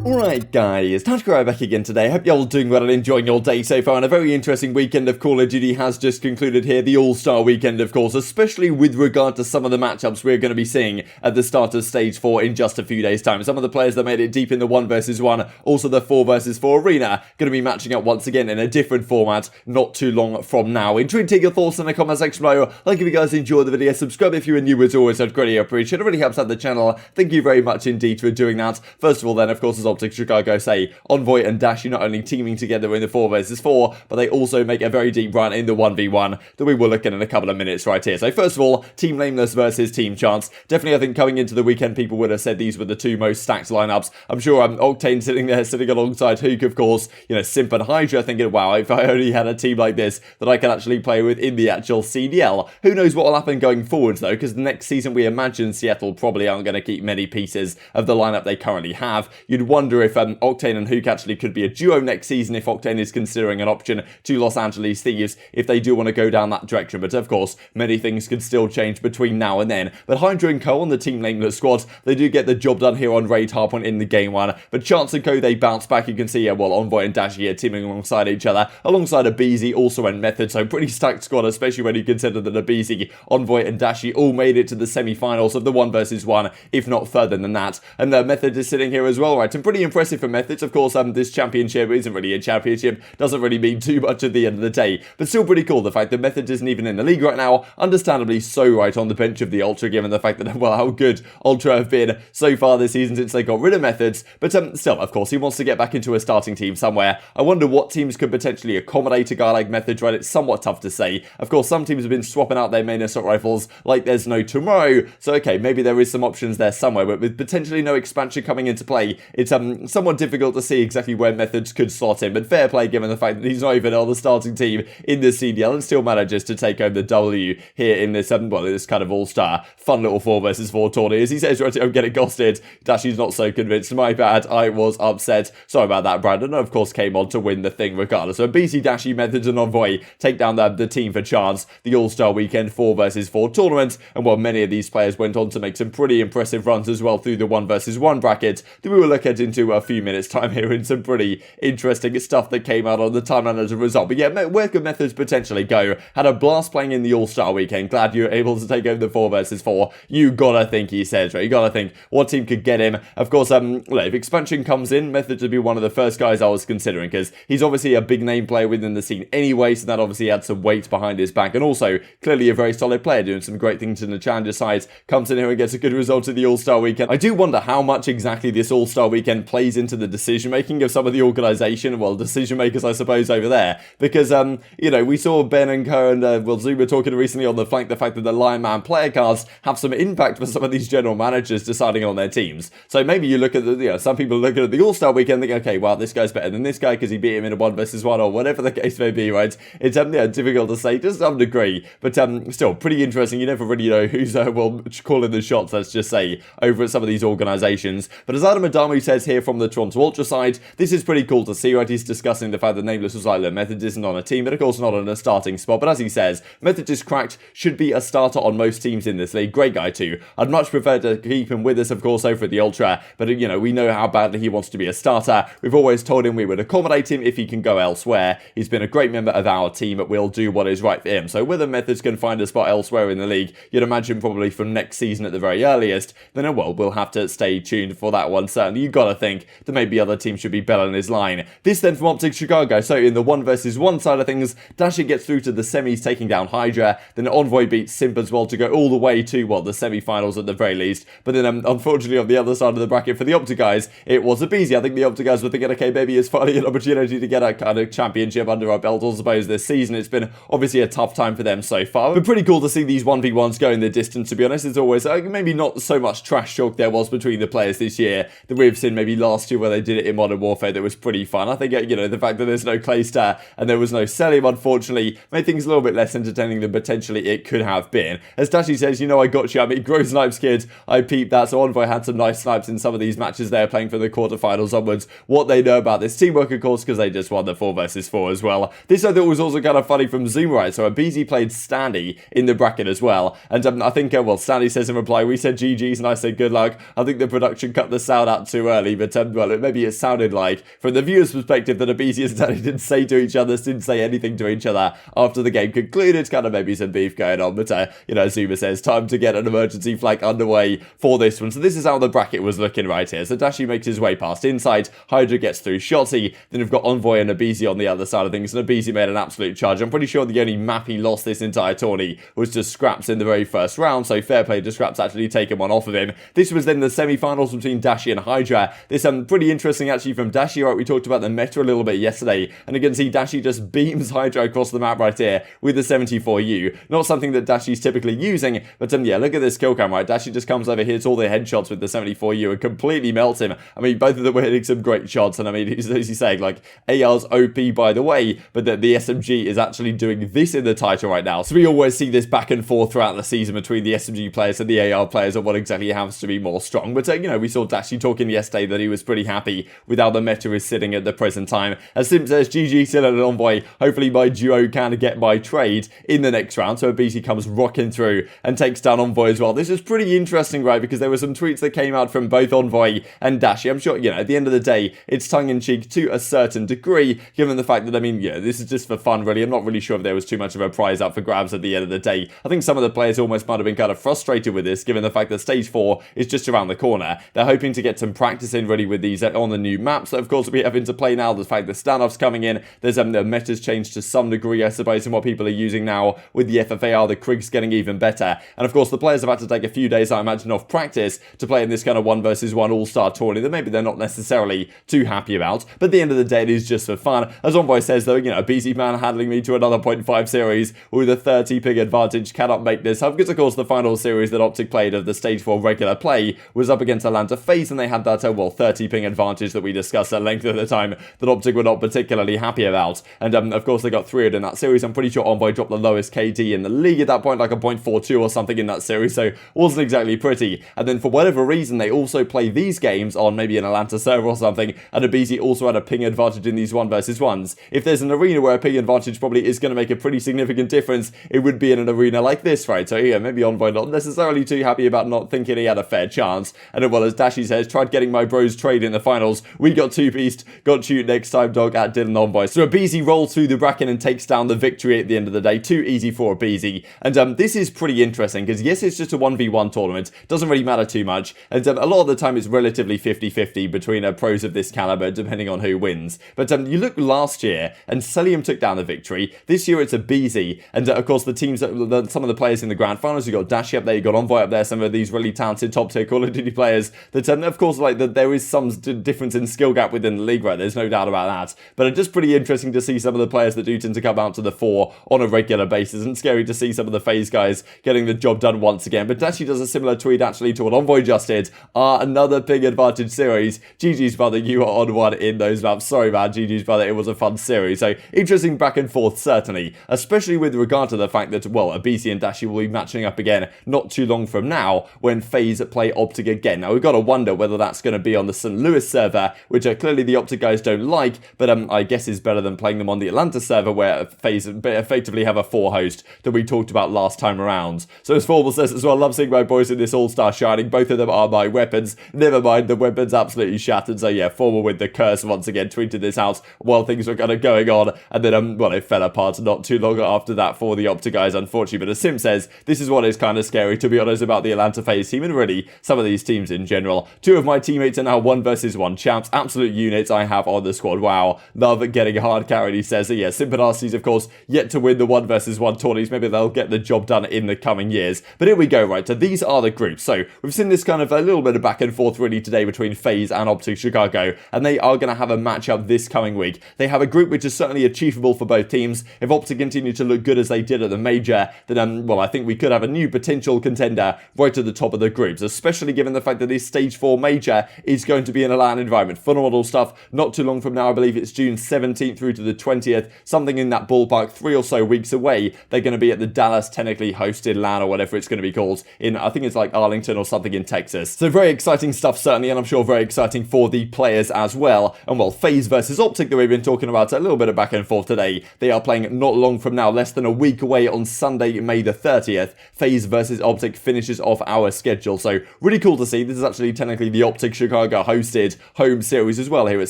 Alright guys, TacticalRab back again today. Hope you're all doing well and enjoying your day so far, and a very interesting weekend of Call of Duty has just concluded here, the All-Star weekend of course, especially with regard to some of the matchups we're going to be seeing at the start of Stage 4 in just a few days time. Some of the players that made it deep in the 1 versus 1, also the 4 versus 4 arena, going to be matching up once again in a different format not too long from now. Intrigued to take your thoughts in the comment section below. Like if you guys enjoyed the video, subscribe if you are new as always, I'd greatly appreciate it. It really helps out the channel. Thank you very much indeed for doing that. First of all then, of course, as OpTic Chicago say, Envoy and Dashy not only teaming together in the 4 versus 4, but they also make a very deep run in the 1v1 that we will look at in a couple of minutes right here. So first of all, Team Nameless versus Team Chance. Definitely I think coming into the weekend people would have said these were the two most stacked lineups. I'm sure Octane sitting alongside Huke, of course, you know, Simp and Hydra, thinking, wow, if I only had a team like this that I could actually play with in the actual CDL. Who knows what will happen going forwards though, because the next season we imagine Seattle probably aren't going to keep many pieces of the lineup they currently have. You'd wonder if Octane and Huke actually could be a duo next season if Octane is considering an option to Los Angeles Thieves if they do want to go down that direction. But of course, many things could still change between now and then. But Hydra and Co on the Team Nameless squad, they do get the job done here on Raid Hardpoint in the game 1. But Chance and Co, they bounce back. You can see here, well, Envoy and Dashy here teaming alongside each other, alongside aBeZy also and Method. So pretty stacked squad, especially when you consider that aBeZy, Envoy and Dashy all made it to the semi-finals of the 1 versus 1, if not further than that. And the Method is sitting here as well, right? And pretty impressive for Methods. Of course, this championship isn't really a championship, doesn't really mean too much at the end of the day, but still pretty cool the fact that Method isn't even in the league right now, understandably so right on the bench of the Ultra, given the fact that, well, how good Ultra have been so far this season since they got rid of Methods. But still, of course, he wants to get back into a starting team somewhere. I wonder what teams could potentially accommodate a guy like Methods, right? It's somewhat tough to say. Of course, some teams have been swapping out their main assault rifles like there's no tomorrow, so okay, maybe there is some options there somewhere, but with potentially no expansion coming into play, it's somewhat difficult to see exactly where Methods could slot in, but fair play given the fact that he's not even on the starting team in the CDL and still manages to take home the W here in this, well, this kind of all-star fun little 4 versus 4 tourney. As he says, right, I'm getting ghosted. Dashy's not so convinced. My bad, I was upset. Sorry about that, Brandon. Of course, came on to win the thing regardless. So BC, Dashy, Methods, and Envoy take down the team for Chance, the all-star weekend 4 versus 4 tournament. And while many of these players went on to make some pretty impressive runs as well through the 1 versus 1 bracket, that we will look at into a few minutes time here in some pretty interesting stuff that came out on the timeline as a result. But yeah, where could Methods potentially go? Had a blast playing in the All-Star weekend. Glad you were able to take over the 4 versus 4. You gotta think, he says, right? You gotta think what team could get him. Of course, if expansion comes in, Methods would be one of the first guys I was considering, because he's obviously a big name player within the scene anyway, so that obviously had some weight behind his back, and also clearly a very solid player doing some great things in the challenger side. Comes in here and gets a good result in the All-Star weekend. I do wonder how much exactly this All-Star weekend plays into the decision making of some of the organization, well, decision makers I suppose over there, because you know, we saw Ben and Co and well, Zuma talking recently on the flank, the fact that the Lion Man player cards have some impact for some of these general managers deciding on their teams. So maybe you look at the, you know, some people looking at the All-Star weekend and think, okay, well, this guy's better than this guy because he beat him in a 1 versus 1 or whatever the case may be, right? It's yeah, difficult to say to some degree, but still pretty interesting. You never really know who's well, calling the shots, let's just say, over at some of these organizations. But as Adam Adamu says here from the Toronto Ultra side, this is pretty cool to see, right? He's discussing the fact that Nameless was like, look, Methods isn't on a team, but of course not on a starting spot. But as he says, Methods is cracked, should be a starter on most teams in this league. Great guy too. I'd much prefer to keep him with us, of course, over at the Ultra, but you know, we know how badly he wants to be a starter. We've always told him we would accommodate him if he can go elsewhere. He's been a great member of our team, but we'll do what is right for him. So whether Methods can find a spot elsewhere in the league, you'd imagine probably from next season at the very earliest, then well, we'll have to stay tuned for that one. Certainly, you gotta think that maybe other teams should be better in his line. This then from OpTic Chicago. So in the 1 versus 1 side of things, Dashy gets through to the semis, taking down Hydra. Then Envoy beats Simp as well to go all the way to, well, the semi-finals at the very least. But then unfortunately on the other side of the bracket for the OpTic guys, it was aBeZy. I think the OpTic guys were thinking, okay, maybe it's finally an opportunity to get a kind of championship under our belt. I suppose this season it's been obviously a tough time for them so far, but pretty cool to see these 1v1s go in the distance, to be honest. It's always maybe not so much trash talk there was between the players this year that we've seen maybe last year where they did it in Modern Warfare. That was pretty fun. I think, you know, the fact that there's no Claystar and there was no Cellium, unfortunately, made things a little bit less entertaining than potentially it could have been. As Dashy says, you know, I got you. I mean, grow snipes, kids. I peeped that. So Envoy had some nice snipes in some of these matches they're playing for the quarterfinals onwards. What they know about this teamwork, of course, because they just won the 4 versus 4 as well. This I thought was also kind of funny from Zuma, right? So aBeZy played Standy in the bracket as well. And I think, well, Standy says in reply, we said GG's and I said good luck. I think the production cut the sound out too early. exactly, but well, maybe it sounded like, from the viewer's perspective, that aBeZy and Standy didn't say anything to each other after the game concluded. Kind of maybe some beef going on, but Zuma says time to get an emergency flag underway for this one. So this is how the bracket was looking right here. So Dashy makes his way past inside, Hydra gets through Shotzzy, then we've got Envoy and aBeZy on the other side of things, and aBeZy made an absolute charge. I'm pretty sure the only map he lost this entire tourney was just Scraps in the very first round, so fair play to Scraps actually taking one off of him. This was then the semi-finals between Dashy and Hydra. This pretty interesting actually from Dashy, right? We talked about the meta a little bit yesterday, and again see Dashy just beams Hydra across the map right here with the 74U. Not something that Dashy's typically using, but yeah, look at this kill cam, right? Dashy just comes over, hits all the headshots with the 74U and completely melts him. I mean, both of them were hitting some great shots, and I mean, as he's saying, like, AR's OP by the way, but that the SMG is actually doing this in the title right now. So we always see this back and forth throughout the season between the SMG players and the AR players on what exactly has to be more strong. But we saw Dashy talking yesterday that he was pretty happy with how the meta is sitting at the present time. As Simp says, GG still at an Envoy. Hopefully my duo can get my trade in the next round. So aBeZy comes rocking through and takes down Envoy as well. This is pretty interesting, right? Because there were some tweets that came out from both Envoy and Dashy. I'm sure, at the end of the day, it's tongue-in-cheek to a certain degree, given the fact that, this is just for fun, really. I'm not really sure if there was too much of a prize up for grabs at the end of the day. I think some of the players almost might have been kind of frustrated with this, given the fact that Stage 4 is just around the corner. They're hoping to get some practice in really with these on the new maps that, of course, we have into play now. The fact that standoffs coming in, there's the meta's changed to some degree, I suppose, in what people are using now with the FFAR, the Krigs getting even better. And, of course, the players have had to take a few days, I imagine, off practice to play in this kind of 1v1 all-star tourney that maybe they're not necessarily too happy about. But at the end of the day, it is just for fun. As Envoy says, though, aBeZy man handling me to another 0.5 series with a 30 ping advantage cannot make this up, because, of course, the final series that OpTic played of the Stage 4 regular play was up against Atlanta FaZe, and they had that, 30 ping advantage that we discussed at length at the time that OpTic were not particularly happy about. And, of course, they got 3-0 in that series. I'm pretty sure Envoy dropped the lowest KD in the league at that point, like a 0.42 or something in that series, so wasn't exactly pretty. And then, for whatever reason, they also play these games on maybe an Atlanta server or something, and aBeZy also had a ping advantage in these 1v1s. If there's an arena where a ping advantage probably is going to make a pretty significant difference, it would be in an arena like this, right? So yeah, maybe Envoy not necessarily too happy about not thinking he had a fair chance. And well, as Dashy says, tried getting my bros trade in the finals. We got 2-pieced, got you next time, dog, at Dylan Envoy. So aBeZy rolls through the bracket and takes down the victory at the end of the day. Too easy for aBeZy. And this is pretty interesting, because yes, it's just a 1v1 tournament. Doesn't really matter too much. And a lot of the time it's relatively 50-50 between pros of this caliber, depending on who wins. But you look last year, and Cellium took down the victory. This year it's aBeZy, and of course the teams, some of the players in the grand finals, you got Dashy up there, you got Envoy up there, some of these really talented top tier Call of Duty players. That of course, there is some difference in skill gap within the league, right? There's no doubt about that. But it's just pretty interesting to see some of the players that do tend to come out to the fore on a regular basis, and scary to see some of the FaZe guys getting the job done once again. But Dashy does a similar tweet actually to what Envoy just did. Another big advantage series. GG's brother, you are on one in those maps. Sorry man, GG's brother, it was a fun series. So interesting back and forth, certainly, especially with regard to the fact that, well, aBeZy and Dashy will be matching up again not too long from now when FaZe play OpTic again. Now we've got to wonder whether that's going to be on the St. Louis server, which clearly the OpTic guys don't like, but I guess is better than playing them on the Atlanta server, where FaZe effectively have a 4-host that we talked about last time around. So as Formal says as well, love seeing my boys in this all-star shining. Both of them are my weapons. Never mind, the weapons absolutely shattered. So yeah, Formal with the curse once again tweeted this out while things were kind of going on, and then well, it fell apart not too long after that for the OpTic guys, unfortunately. But as Simp says, this is what is kind of scary, to be honest, about the Atlanta FaZe team, and really some of these teams in general. Two of my teammates are now 1v1 champs, absolute units I have on the squad. Wow, love getting hard carried, he says. So yeah, Simp and RC's, of course, yet to win the 1v1 tourneys. Maybe they'll get the job done in the coming years. But here we go, right? So these are the groups. So we've seen this kind of a little bit of back and forth really today between FaZe and OpTic Chicago, and they are going to have a matchup this coming week. They have a group which is certainly achievable for both teams. If OpTic continue to look good as they did at the major, then well, I think we could have a new potential contender right at the top of the groups, especially given the fact that this Stage 4 major is going to be in a LAN environment. Phenomenal stuff. Not too long from now, I believe it's June 17th through to the 20th, something in that ballpark, 3 or so weeks away. They're going to be at the Dallas technically hosted LAN, or whatever it's going to be called, in, I think it's like Arlington or something in Texas. So very exciting stuff, certainly, and I'm sure very exciting for the players as well. And well, FaZe versus OpTic that we've been talking about a little bit of back and forth today. They are playing not long from now, less than a week away on Sunday, May the 30th. FaZe versus OpTic finishes off our schedule. So really cool to see. This is actually technically the OpTic Chicago Chicago hosted home series as well here at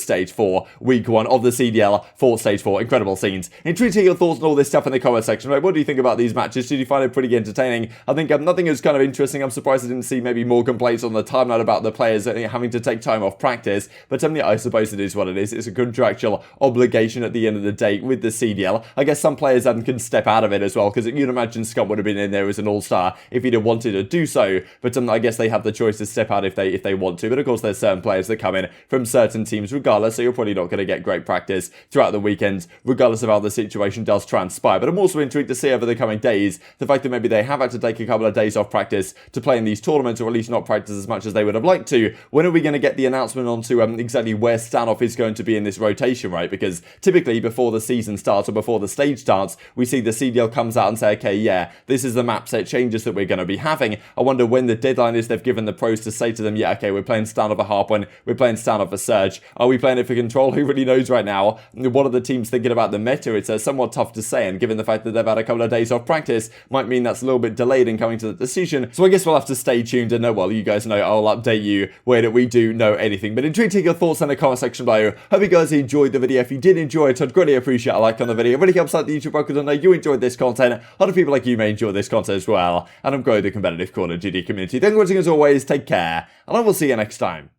Stage 4, Week 1 of the CDL for Stage 4. Incredible scenes. Intrigued to hear your thoughts on all this stuff in the comment section, right? What do you think about these matches? Did you find it pretty entertaining? I think nothing is kind of interesting. I'm surprised I didn't see maybe more complaints on the timeline about the players having to take time off practice, but yeah, I suppose it is what it is. It's a contractual obligation at the end of the day with the CDL. I guess some players can step out of it as well, because you'd imagine Scump would have been in there as an all-star if he'd have wanted to do so, but I guess they have the choice to step out if they want to. But of course there's certain players that come in from certain teams regardless, so you're probably not going to get great practice throughout the weekend regardless of how the situation does transpire. But I'm also intrigued to see over the coming days the fact that maybe they have had to take a couple of days off practice to play in these tournaments, or at least not practice as much as they would have liked to. When are we going to get the announcement onto exactly where standoff is going to be in this rotation, right? Because typically before the season starts or before the stage starts, we see the CDL comes out and say, okay, yeah, this is the map set changes that we're going to be having. I wonder when the deadline is they've given the pros to say to them, yeah, okay, we're playing standoff for Harpoon, we're playing standoff for Surge. Are we playing it for Control? Who really knows right now? What are the teams thinking about the meta? It's somewhat tough to say, and given the fact that they've had a couple of days off practice, might mean that's a little bit delayed in coming to the decision. So I guess we'll have to stay tuned and well, you guys know I'll update you when we do know anything. But intrigued to take your thoughts in the comment section below. Hope you guys enjoyed the video. If you did enjoy it, I'd greatly appreciate a like on the video. It really helps out the YouTube because I know you enjoyed this content. Other people like you may enjoy this content as well, and I'm growing the competitive Call of Duty community. Thank you for watching as always. Take care, and I will see you next time.